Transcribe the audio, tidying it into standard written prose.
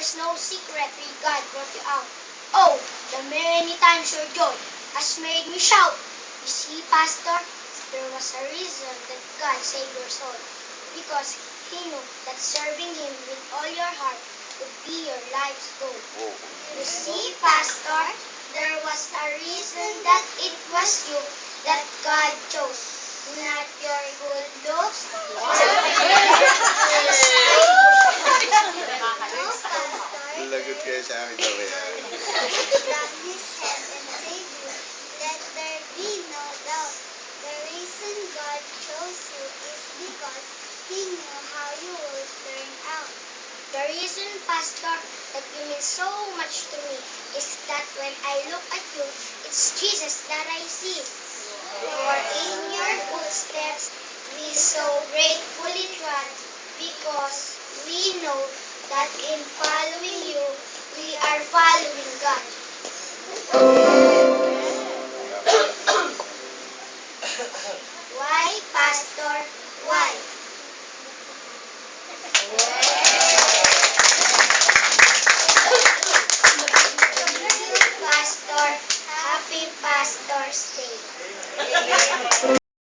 there's no secret where God brought you out. Oh, the many times your joy has made me shout. You see, Pastor, there was a reason that God saved your soul. Because He knew that serving Him with all your heart would be your life's goal. You see, Pastor, there was a reason that it was you that God chose, not your good looks. Lagot kayo sa amin daw yan. From His hand and save you, let there be no doubt. The reason God chose you is because He knew how you would turn out. The reason, Pastor, that you mean so much to me is that when I look at you, it's Jesus that I see. For in your footsteps we so gratefully trod, because we know that in following you, we are following God.